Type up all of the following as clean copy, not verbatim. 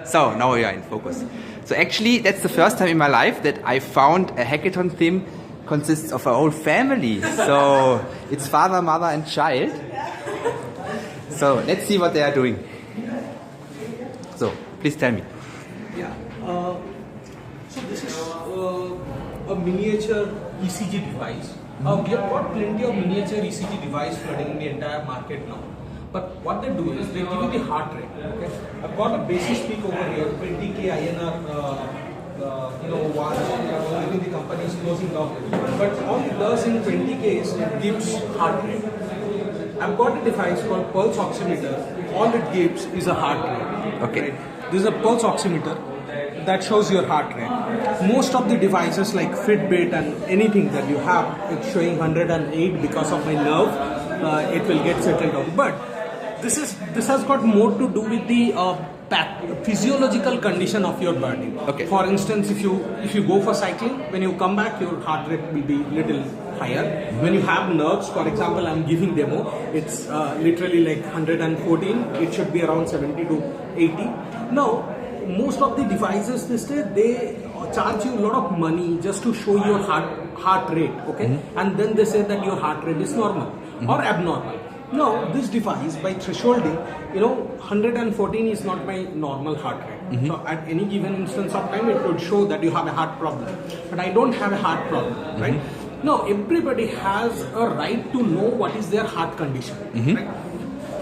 So now we are in focus. So actually that's the first time in my life that I found a hackathon theme consists of a whole family. So it's father, mother and child. So let's see what they are doing. So please tell me. Yeah. So this is a miniature Ecg device. We have got plenty of miniature Ecg device flooding the entire market now. But what they do is they give you the heart rate. Okay, I've got a basis peak over here, 20k INR. Watch. Maybe the company is closing down. But all it does in 20k is it gives heart rate. I've got a device called pulse oximeter. All it gives is a heart rate. Okay. This is a pulse oximeter that shows your heart rate. Most of the devices like Fitbit and anything that you have, it's showing 108 because of my nerve. It will get settled down. But this has got more to do with the physiological condition of your body. Okay. For instance, if you go for cycling, when you come back, your heart rate will be little higher. When you have nerves, for example, I'm giving demo. It's literally like 114. It should be around 70 to 80. Now, most of the devices these days, they charge you a lot of money just to show your heart rate. Okay, and then they say that your heart rate is normal or abnormal. Now, this device, by thresholding, 114 is not my normal heart rate. So, at any given instance of time, it would show that you have a heart problem. But I don't have a heart problem, right? Now, everybody has a right to know what is their heart condition. Right?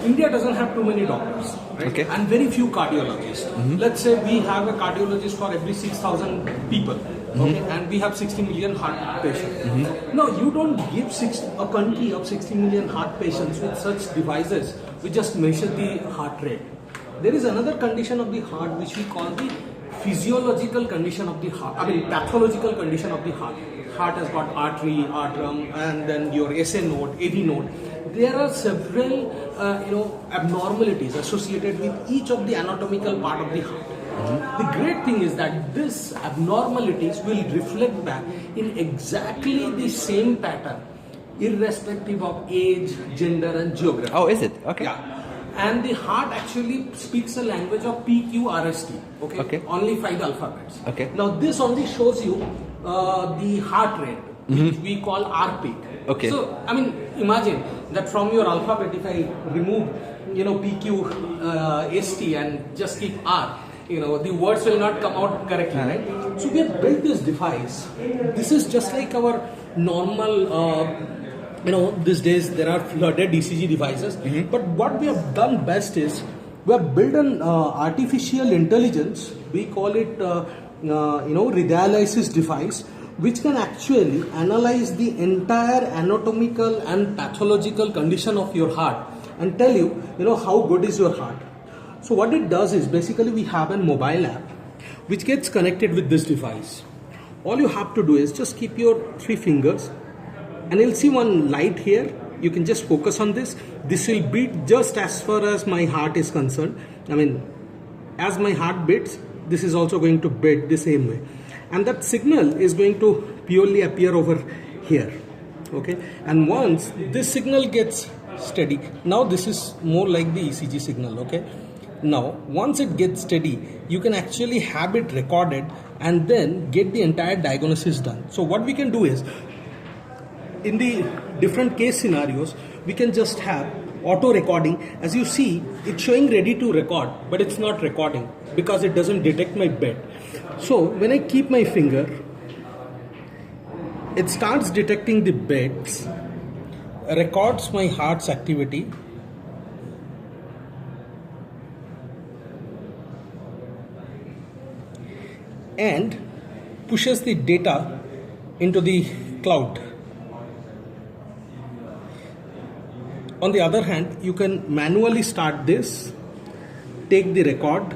India doesn't have too many doctors, right? Okay. And very few cardiologists. Let's say we have a cardiologist for every 6,000 people. Okay, and we have 60 million heart patients. Now, you don't give a country of 60 million heart patients with such devices which just measure the heart rate. There is another condition of the heart which we call the physiological condition of the heart. Pathological condition of the heart. Heart has got artery, atrium, and then your SA node, AV node. There are several, abnormalities associated with each of the anatomical part of the heart. The great thing is that these abnormalities will reflect back in exactly the same pattern, irrespective of age, gender, and geography. Oh, is it? Okay. Yeah. And the heart actually speaks a language of PQRST. Okay. Only 5 alphabets. Okay. Now this only shows you the heart rate, which we call R peak. Okay. So imagine that from your alphabet, if I remove PQ, ST and just keep R, the words will not come out correctly, right? So we have built this device. This is just like our normal, these days there are flooded ECG devices. But what we have done best is we have built an artificial intelligence. We call it, Hrydyalysis device, which can actually analyze the entire anatomical and pathological condition of your heart and tell you, how good is your heart. So what it does is basically we have a mobile app which gets connected with this device. All you have to do is just keep your 3 fingers and you'll see one light here. You can just focus on this. This will beat just as far as my heart is concerned. As my heart beats, this is also going to beat the same way. And that signal is going to purely appear over here. Okay. And once this signal gets steady, now this is more like the ECG signal. Okay. Now, once it gets steady, you can actually have it recorded and then get the entire diagnosis done. So what we can do is, in the different case scenarios, we can just have auto recording. As you see, it's showing ready to record, but it's not recording because it doesn't detect my beat. So when I keep my finger, it starts detecting the beats, records my heart's activity, and pushes the data into the cloud. On the other hand, you can manually start this, take the record.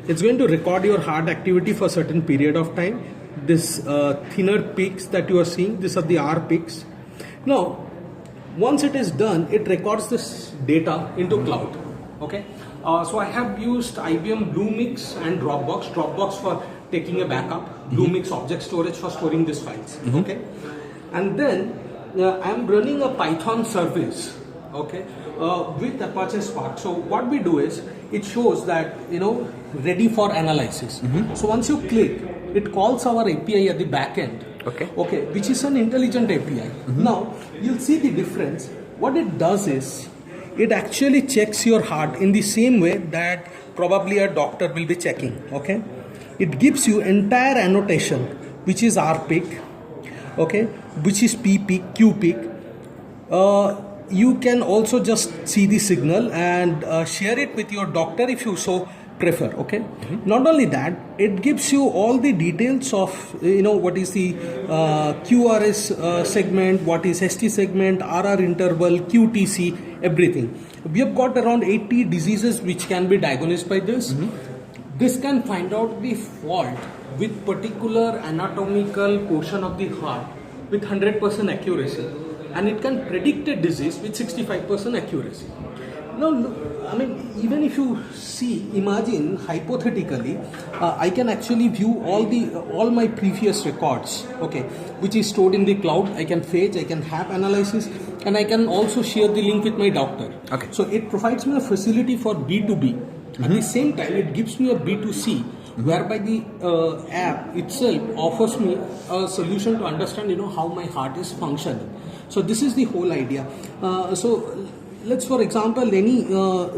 It's going to record your heart activity for a certain period of time. This thinner peaks that you are seeing, these are the R peaks. Now, once it is done, it records this data into cloud. Okay. So I have used IBM Bluemix and Dropbox. Dropbox for taking a backup, Bluemix object storage for storing these files. Okay. And then I am running a Python service. Okay, with Apache Spark. So what we do is, it shows that, ready for analysis. So once you click, it calls our API at the back end. Okay, which is an intelligent API. Now you'll see the difference. What it does is, it actually checks your heart in the same way that probably a doctor will be checking. Okay, it gives you entire annotation, which is R peak, okay, which is P peak, Q peak. You can also just see the signal and share it with your doctor if you so prefer. Okay, not only that, it gives you all the details of what is the QRS segment, what is ST segment, RR interval, QTC, everything. We have got around 80 diseases which can be diagnosed by this. This can find out the fault with particular anatomical portion of the heart with 100% accuracy, and it can predict a disease with 65% accuracy. Now, even if you imagine hypothetically, I can actually view all my previous records, okay, which is stored in the cloud. I can fetch, I can have analysis, and I can also share the link with my doctor. Okay. So it provides me a facility for B2B. At the same time, it gives me a B2C, whereby the app itself offers me a solution to understand, how my heart is functioning. So this is the whole idea. So let's, for example, any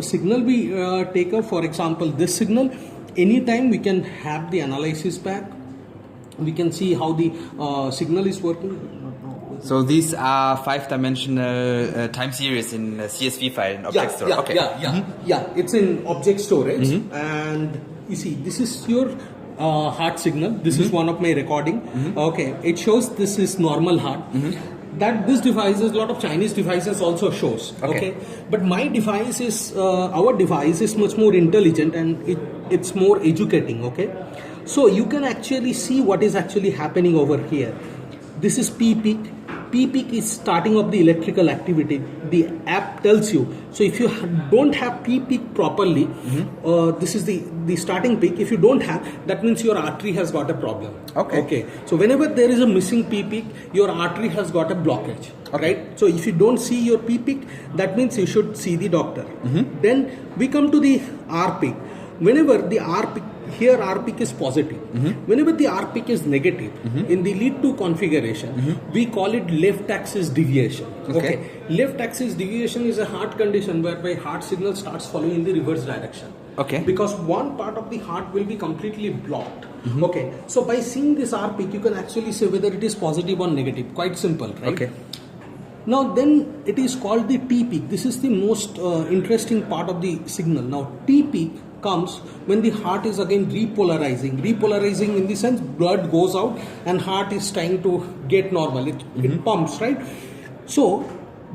signal we take up, for example, this signal, anytime we can have the analysis back. We can see how the signal is working. So these are 5-dimensional time series in CSV file in object store. Okay. Yeah, it's in object storage. And you see, this is your heart signal. This is one of my recording. Okay, it shows this is normal heart. That this device is, a lot of Chinese devices also shows. Okay, but my device is, our device is much more intelligent, and it's more educating. Okay, so you can actually see what is actually happening over here. This is P peak. P peak is starting of the electrical activity. The app tells you. So if you don't have P peak properly, this is the starting peak. If you don't have, that means your artery has got a problem. Okay. So whenever there is a missing P peak, your artery has got a blockage. Right. So if you don't see your P peak, that means you should see the doctor. Then we come to the R peak. Whenever the R peak, here R peak is positive. Whenever the R peak is negative, in the lead 2 configuration, we call it left axis deviation. Okay. Left axis deviation is a heart condition whereby heart signal starts following in the reverse direction. Okay. Because one part of the heart will be completely blocked. Okay. So by seeing this R peak, you can actually say whether it is positive or negative. Quite simple, right? Okay. Now then it is called the T peak. This is the most interesting part of the signal. Now T peak comes when the heart is again repolarizing in the sense blood goes out and heart is trying to get normal. It pumps, right? So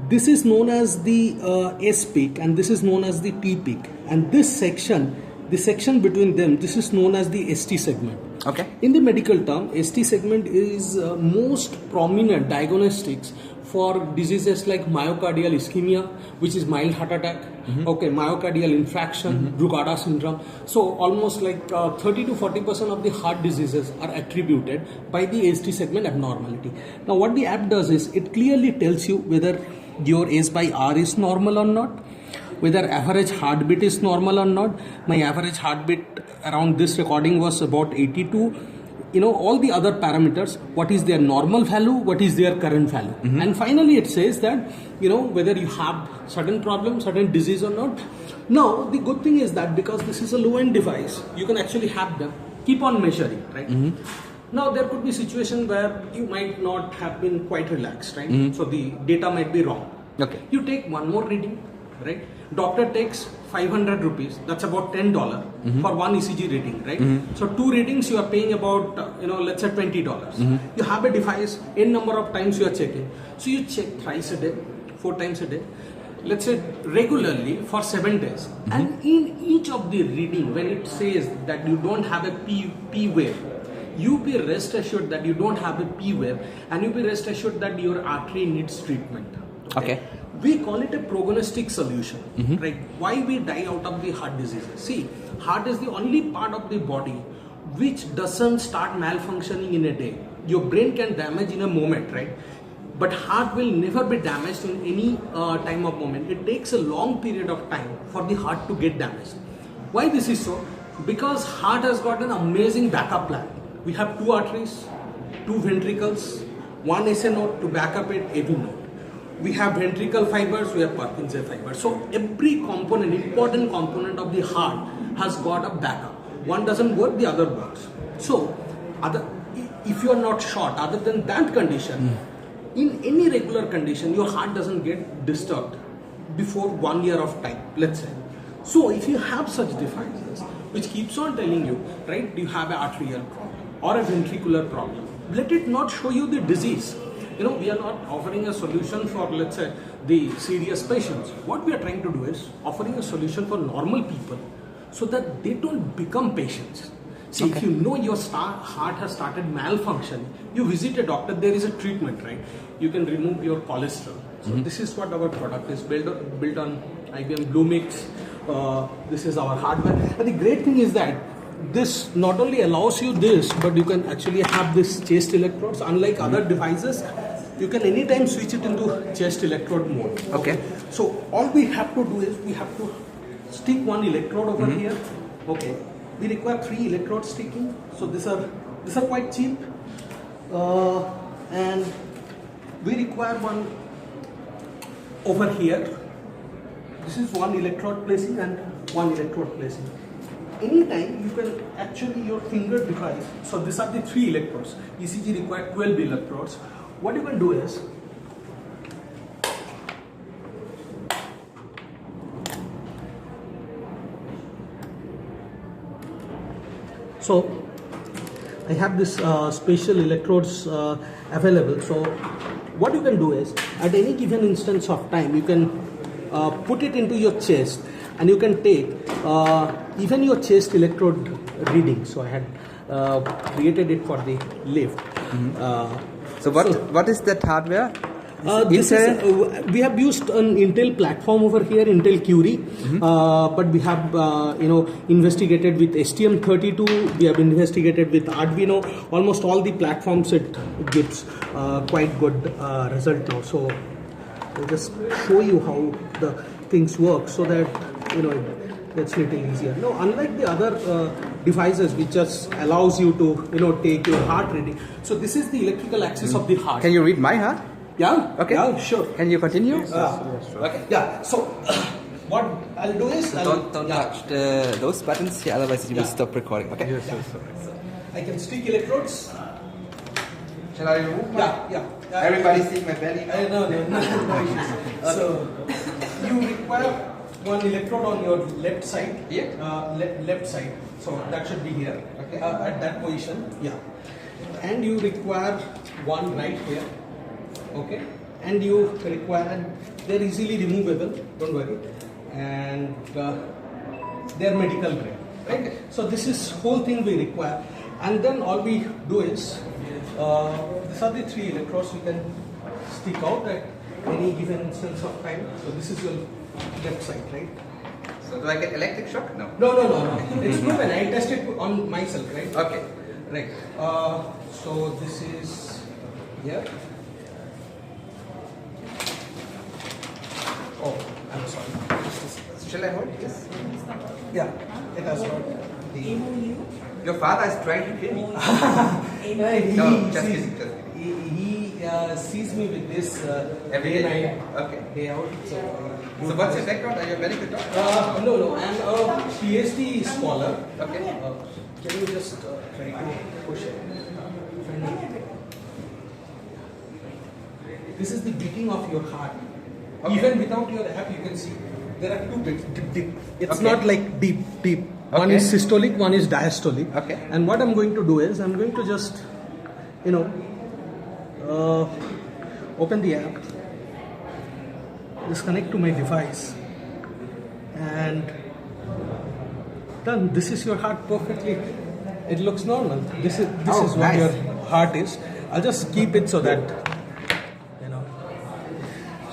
this is known as the S peak, and this is known as the T peak, and this section, the section between them, this is known as the ST segment. Okay. In the medical term, ST segment is most prominent diagnostics for diseases like myocardial ischemia, which is mild heart attack, okay, myocardial infarction, Brugada syndrome. So almost like 30 to 40% of the heart diseases are attributed by the ST segment abnormality. Now what the app does is, it clearly tells you whether your S by R is normal or not, whether average heartbeat is normal or not. My average heartbeat around this recording was about 82. All the other parameters, what is their normal value, what is their current value. And finally it says that, whether you have certain problem, certain disease or not. Now, the good thing is that because this is a low-end device, you can actually have them keep on measuring, right? Now, there could be a situation where you might not have been quite relaxed, right? So the data might be wrong. Okay. You take one more reading, right? Doctor takes 500 rupees, that's about $10 for one ECG reading, right? So 2 readings you are paying about, let's say $20. You have a device, n number of times you are checking. So you check thrice a day, 4 times a day, let's say regularly for 7 days. And in each of the reading, when it says that you don't have a P wave, you be rest assured that you don't have a P wave, and you be rest assured that your artery needs treatment. Okay. We call it a prognostic solution, right? Why we die out of the heart diseases? See, heart is the only part of the body which doesn't start malfunctioning in a day. Your brain can damage in a moment, right? But heart will never be damaged in any time of moment. It takes a long period of time for the heart to get damaged. Why this is so? Because heart has got an amazing backup plan. We have 2 arteries, 2 ventricles, 1 SA node to back up it, AV node. We have ventricle fibers, we have Purkinje fibers. So every component, important component of the heart has got a backup. One doesn't work, the other works. So if you are not short, other than that condition, in any regular condition, your heart doesn't get disturbed before 1 year of time, let's say. So if you have such devices, which keeps on telling you, right, you have an arterial problem or a ventricular problem, let it not show you the disease. You know, we are not offering a solution for, let's say, the serious patients. What we are trying to do is offering a solution for normal people so that they don't become patients. See, if you know your heart has started malfunctioning, you visit a doctor, there is a treatment, right? You can remove your cholesterol. So this is what our product is built on IBM Bluemix. This is our hardware. And the great thing is that this not only allows you this, but you can actually have this chest electrodes. Unlike other devices, you can anytime switch it into chest electrode mode. Okay. So all we have to do is we have to stick 1 electrode over here. Okay. We require 3 electrodes sticking. So these are quite cheap. And we require one over here. This is 1 electrode placing and 1 electrode placing. Anytime you can actually your finger device. So these are the 3 electrodes. ECG require 12 electrodes. What you can do is so I have this special electrodes available. So what you can do is at any given instance of time you can put it into your chest and you can take even your chest electrode reading. So I had created it for the lift. So what is that hardware? This is, we have used an Intel platform over here, Intel Curie, but we have investigated with STM32. We have investigated with Arduino. Almost all the platforms it gives quite good result now. So I'll just show you how the things work so that it's little easier. No, unlike the other devices which just allows you to take your heart reading. So this is the electrical axis of the heart. Can you read my heart? Yeah. Okay. Yeah, sure. Can you continue? Okay. Yeah. So what I'll do is don't touch those buttons here, otherwise you will stop recording. Okay. Yes, I can stick electrodes. Shall I remove? Yeah. Everybody's seeing my belly. No. So you require 1 electrode on your left side. Here? Left side. So that should be here. Okay. At that position. Yeah. And you require 1 right here. Okay. And you require, they're easily removable. Don't worry. And they're medical grade. Right. Okay. So this is whole thing we require. And then all we do is these are the 3 electrodes we can stick out at any given instance of time. So this is your left side, right? So do I get electric shock? No. No. It's proven. I tested on myself, right? Okay. Right. So this is here. Oh, I'm sorry. Shall I hold this? Yeah, it has got the. Your father is trying to kill me. No, just kidding. He sees me with this every day. Okay. Day out. So what's your background? Are you a medical doctor? No. I'm a PhD scholar. Okay. Can you just try to push it? This is the beating of your heart. Okay. Even without your app, you can see there are 2 bits. Deep. It's not like deep. One is systolic, one is diastolic. Okay. And what I'm going to do is I'm going to just, open the app, just connect to my device, and done. This is your heart perfectly. It looks normal. This is what nice. your heart is. I'll just keep it so that.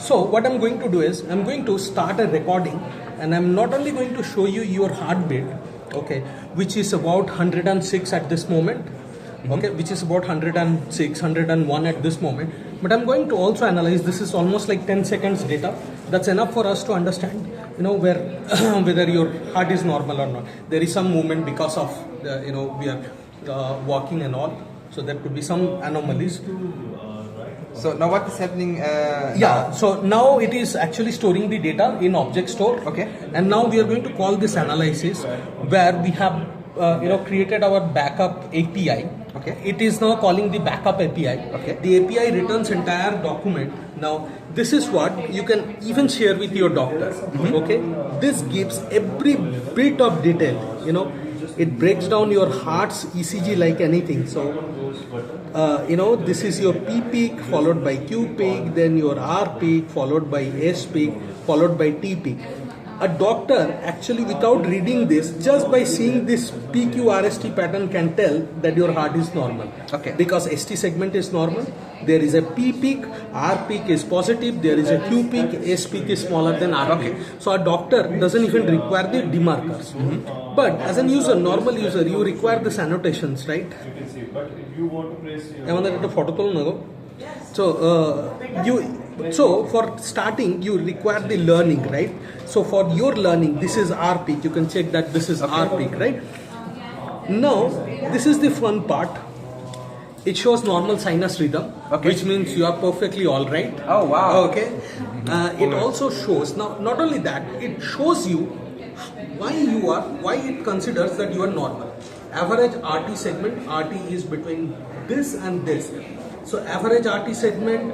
So what I'm going to do is I'm going to start a recording, and I'm not only going to show you your heartbeat, okay, which is about 106 at this moment, okay, which is about 106, 101 at this moment, but I'm going to also analyze. This is almost like 10 seconds data. That's enough for us to understand where whether your heart is normal or not. There is some movement because of we are walking and all, so there could be some anomalies. So now what is happening? So now it is actually storing the data in object store. Okay. And now we are going to call this analysis, where we have created our backup API. Okay. It is now calling the backup API. Okay. The API returns entire document. Now this is what you can even share with your doctor. Okay. This gives every bit of detail. It breaks down your heart's ECG like anything. So this is your P peak followed by Q peak, then your R peak followed by S peak followed by T peak. A doctor actually, without reading this, just by seeing this PQRST pattern, can tell that your heart is normal. Okay. Because ST segment is normal, there is a P peak, R peak is positive, there is a Q peak, S peak is smaller than R peak. So a doctor doesn't even require the demarkers. But as a user, normal user, you require these annotations, right? So for starting, you require the learning, right? So for your learning, this is R peak. You can check that this is R peak, right? Now, this is the fun part. It shows normal sinus rhythm, which means you are perfectly all right. Oh wow! Okay. It also shows, now not only that, it shows you why it considers that you are normal. Average RT segment, RT is between this and this. So average RT segment,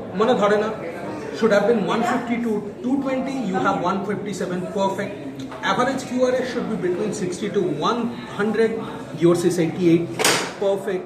should have been 150 to 220, you have 157, perfect. Average QRS should be between 60 to 100, yours is 88, perfect.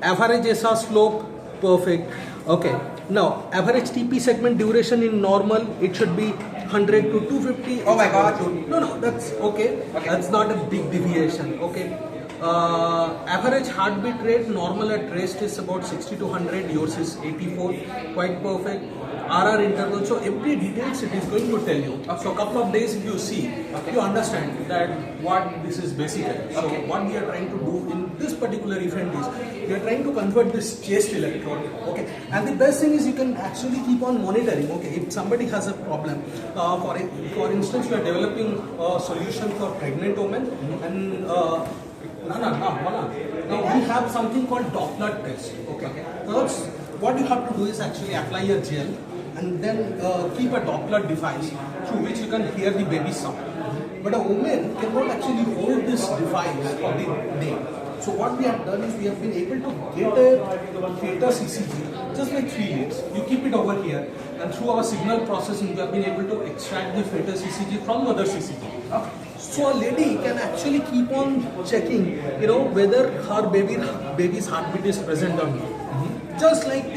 Average SR slope, perfect. Okay, now average TP segment duration in normal, it should be 100 to 250. Oh my god. No, that's okay. That's not a big deviation. Okay. Average heartbeat rate normal at rest is about 60 to 100, yours is 84, quite perfect. RR interval, so every details it is going to tell you. So a couple of days if you see, you understand that what this is basically. So what we are trying to do in this particular event is, we are trying to convert this chest electrode. Okay, and the best thing is you can actually keep on monitoring. Okay, if somebody has a problem, for instance, we are developing a solution for pregnant women, and now we have something called Doppler test. Okay, now what you have to do is actually apply a gel and then keep a Doppler device through which you can hear the baby sound. But a woman cannot actually hold this device for the day. So what we have done is we have been able to get a fetus ECG just like 3 leads. You keep it over here, and through our signal processing we have been able to extract the fetus ECG from mother's ECG. So a lady can actually keep on checking, whether her baby's heartbeat is present or not. Just like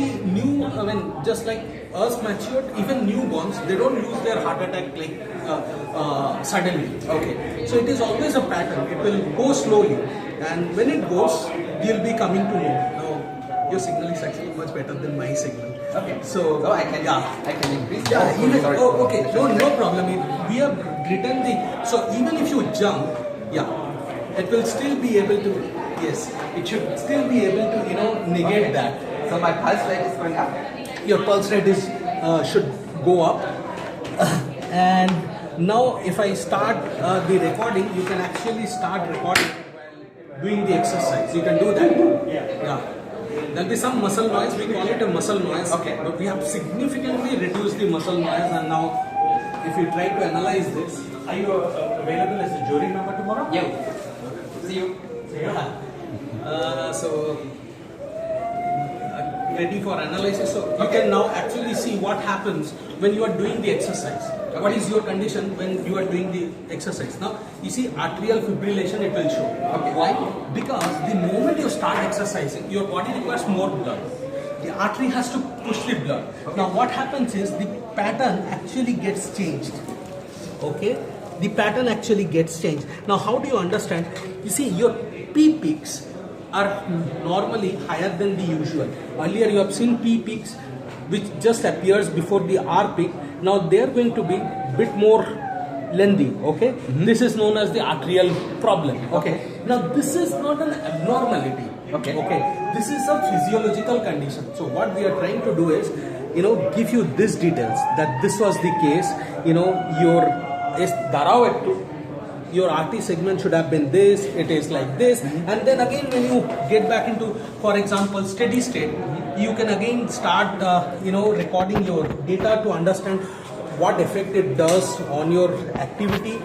just like us matured, even newborns, they don't lose their heart attack like suddenly. Okay, so it is always a pattern. It will go slowly, and when it goes, you'll be coming to know. Now, your signal is actually much better than my signal. Okay, so I can increase. Yeah, even okay, no problem. We have written so even if you jump, it will still be able to. Yes, it should still be able to negate that. So my pulse rate is going up. Your pulse rate is should go up. And now if I start the recording, you can actually start recording while doing the exercise. You can do that. Yeah. There'll be some muscle noise. We call it a muscle noise. Okay. But we have significantly reduced the muscle noise, and now if we try to analyze this, are you available as a jury member tomorrow? Yeah. See you. Ready for analysis. So you can now actually see what happens when you are doing the exercise. What is your condition when you are doing the exercise? Now you see atrial fibrillation, it will show. Okay. Why? Because the moment you start exercising, your body requires more blood. The artery has to push the blood. Okay. Now what happens is the pattern actually gets changed. Okay? The pattern actually gets changed. Now how do you understand? You see your P peaks are normally higher than the usual. Earlier you have seen P peaks which just appears before the R peak. Now they are going to be bit more lengthy. Okay, this is known as the arterial problem. Okay, now this is not an abnormality. Okay, this is a physiological condition. So what we are trying to do is, give you these details that this was the case. Your is darao ettu, your RT segment should have been this, it is like this, and then again when you get back into, for example, steady state, you can again start recording your data to understand what effect it does on your activity.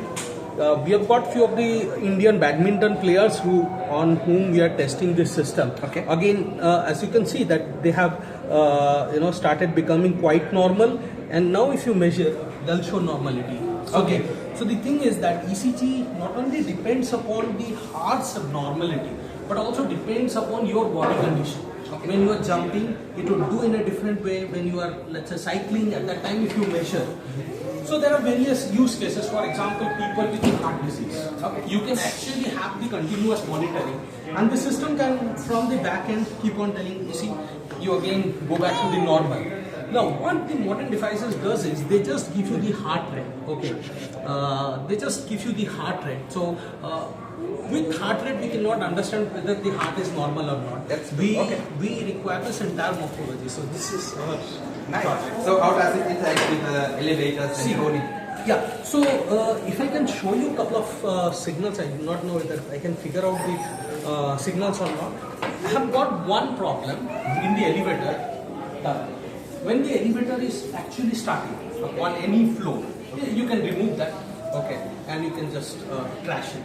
We have got few of the Indian badminton players on whom we are testing this system. Okay. Again, as you can see that they have started becoming quite normal, and now if you measure, they'll show normality. Okay. So the thing is that ECG not only depends upon the heart's abnormality, but also depends upon your body condition. Okay. When you are jumping, it will do in a different way. When you are, let's say, cycling, at that time if you measure. So there are various use cases. For example, people with heart disease. Okay. You can actually have the continuous monitoring, and the system can, from the back end, keep on telling, you see, you again go back to the normal. Now, what the modern devices does is they just give you the heart rate. Okay, they just give you the heart rate. So with heart rate, we cannot understand whether the heart is normal or not. We require this entire morphology. So this is nice. So how does it interact with the elevators and Kone? Yeah. So if I can show you a couple of signals, I do not know whether I can figure out the signals or not. I have got one problem in the elevator. When the elevator is actually starting on any floor, you can remove that, okay, and you can just trash it.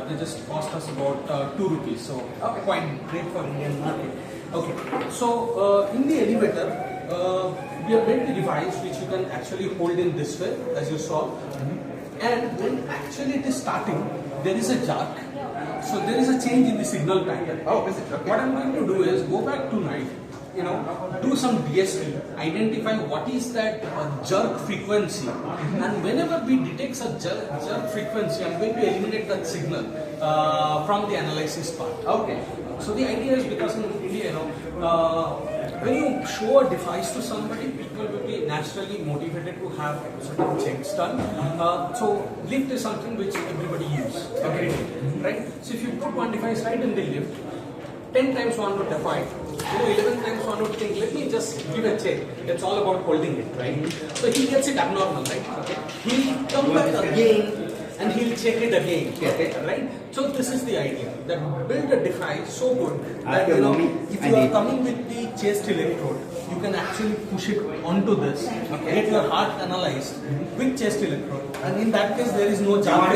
They just cost us about 2 rupees, so quite great for Indian market. Okay, so in the elevator, we have made the device which you can actually hold in this way, as you saw, and when actually it is starting, there is a jerk. So there is a change in the signal pattern. Oh, is it? Okay. What I'm going to do is go back tonight, do some DSP, identify what is that jerk frequency, and whenever we detect a jerk frequency, I'm going to eliminate that signal from the analysis part. Okay. So the idea is, because in India, when you show a device to somebody, people will be naturally motivated to have certain checks done. So lift is something which everybody uses every day, right? So if you put one device right in the lift, 10 times one would define, 11 times one would think, let me just give a check. It's all about holding it, right? So he gets it abnormal, right? Okay. He'll come back again and he'll check it again, right? So this is the idea, that build a device so good that if you are coming with the chest electrode, you can actually push it onto this, get your heart analyzed with chest electrode, and in that case there is no jump.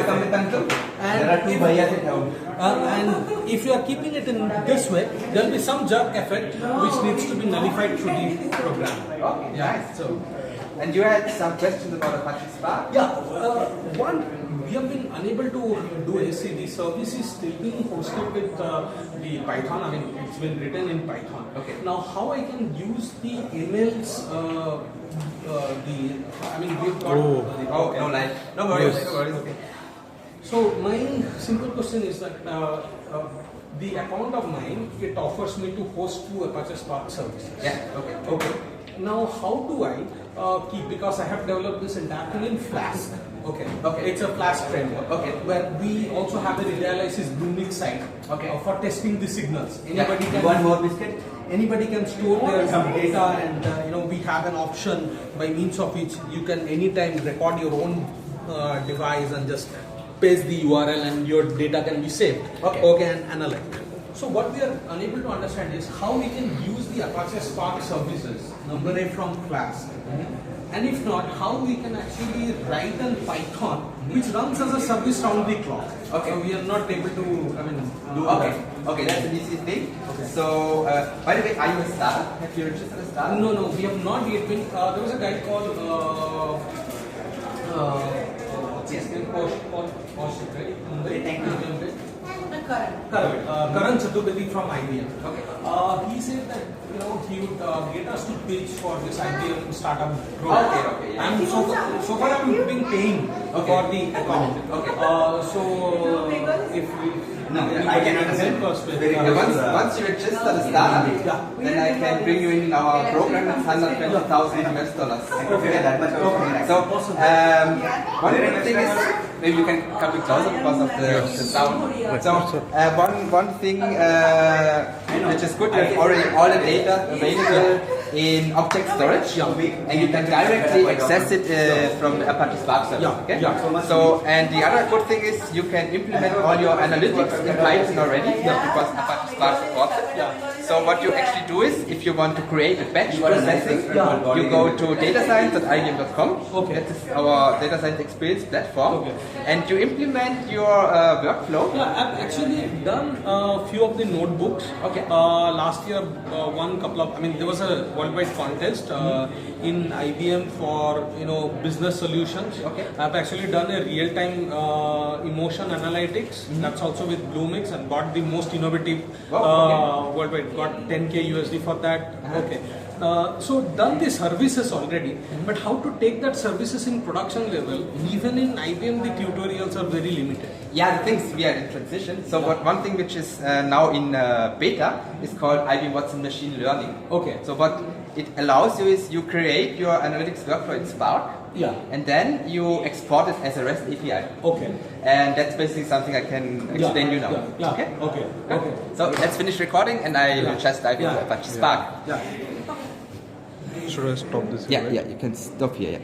And if you are keeping it in this way, there will be some jerk effect which needs to be nullified through the program. Nice. So, and you had some questions about Apache Spark? Yeah, we have been unable to do AC. The service is still being hosted with the Python. I mean, it's been written in Python. Okay. Now, how I can use the emails? We've got. No worries. Okay. So my simple question is that the account of mine, it offers me to host 2 Apache Spark services. Yeah. Okay. Now, how do I keep? Because I have developed this entire thing in Flask. Okay. It's a Flask framework. Okay. Where we also have a Hrydyalysis Bluemix site. Okay. For testing the signals. Anybody can. One more biscuit. Anybody can store their data, and we have an option by means of which you can anytime record your own device and just paste the URL, and your data can be saved. Okay, and analyzed. So what we are unable to understand is how we can use the Apache Spark services, number A, from Flask. And if not, how we can actually write in Python, which runs as a service round the clock. Okay. So we are not able to, do that. Okay, that's an easy thing. Okay. So, by the way, are you a star? Have you registered a star? No, we have not yet been. There was a guy called Karan Chaturvedi from IBM. Okay. He said that he would get us to pitch for this IBM startup growth. Okay. And so far I'm being paying for the account. Okay. So if I can understand. Once you register the startup, then I can bring you in our program. It's $120,000 US. I can figure that much out. So one thing is, maybe you can come a bit closer because of the sound. So one thing which is good, you have already all the data available in object storage, and you can directly access it from the Apache Spark server. Okay? So, and the other good thing is you can implement all your analytics in Python already, because Apache Spark supports it. So what you actually do is, if you want to create a batch processing, you go to datascience.ibm.com. That is our data science experience platform, and you implement your workflow. Yeah, I've actually done a few of the notebooks. Last year, there was a worldwide contest in IBM for business solutions. I've actually done a real-time emotion analytics. That's also with Bluemix, and got the most innovative worldwide. Got 10K USD for that. So done the services already, but how to take that services in production level? Even in IBM, the tutorials are very limited. Yeah, the things we are in transition. So one thing which is now in beta is called IBM Watson Machine Learning. So what it allows you is you create your analytics workflow in Spark. And then you export it as a REST API. And that's basically something I can explain you now. Okay. So let's finish recording, and I will just dive into Apache Spark. Should I stop this? Yeah, you can stop here.